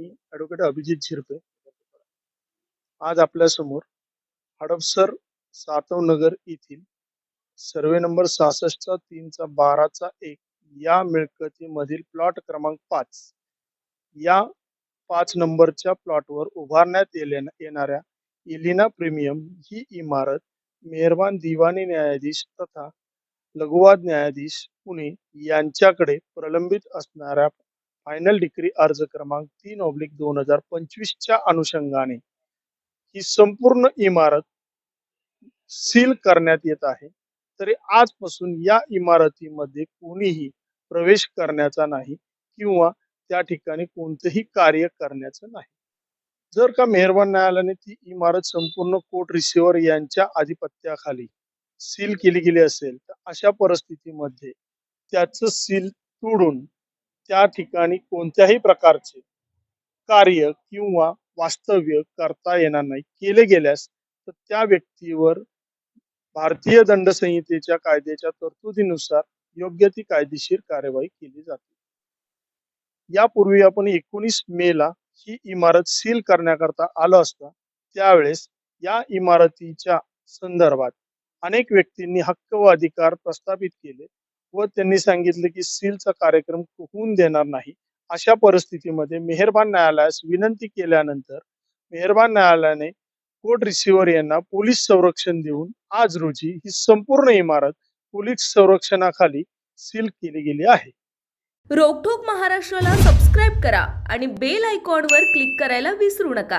Advocate Abhijit Zirpe. आज आपल्यासमोर हडपसर सातवनगर येथील सर्वे नंबर 66 3 12 1 या मिळकतीमधील प्लॉट क्रमांक 5 या 5 नंबरच्या प्लॉटवर उभारण्यात येणाऱ्या इलिना प्रीमियम ही इमारत मेहरबान दिवाणी न्यायाधीश तथा लघुवाद न्यायाधीश पुणे यांच्याकडे प्रलंबित असणाऱ्या फायनल डिक्री अर्ज क्रमांक 3/2025 च्या अनुषंगाने ही संपूर्ण इमारत सील करण्यात येत आहे. तरी आजपासून या इमारतीमध्ये कोणीही प्रवेश करण्याचा नाही किंवा त्या ठिकाणी कोणतेही कार्य करण्याचं नाही. जर का मेहरबान न्यायालयाने ती इमारत संपूर्ण कोर्ट रिसिव्हर यांच्या आधिपत्याखाली सील केली गेली असेल तर अशा परिस्थितीमध्ये त्याचं सील तोडून त्या ठिकाणी कोणत्याही प्रकारचे कार्य किंवा वास्तव्य करता येणार नाही. केले गेल्यास तर त्या व्यक्तीवर भारतीय दंड संहितेच्या कायद्याच्या तरतुदीनुसार योग्य ती कायदेशीर कार्यवाही केली जाते. यापूर्वी आपण 19 मेला ही इमारत सील करण्याकरता आलो असता त्यावेळेस या इमारतीच्या संदर्भात अनेक व्यक्तींनी हक्क व अधिकार प्रस्थापित केले व त्यांनी सांगितले की सीलचा कार्यक्रम होऊन देणार नाही. अशा परिस्थितीमध्ये मेहरबान न्यायालयास विनंती केल्यानंतर मेहरबान न्यायालयाने कोर्ट रिसिव्हर यांना पोलीस संरक्षण देऊन आज रोजी ही संपूर्ण इमारत पोलीस संरक्षणाखाली सील केली गेली आहे. रोकठोक महाराष्ट्राला सबस्क्राईब करा आणि बेल आयकॉनवर क्लिक करायला विसरू नका.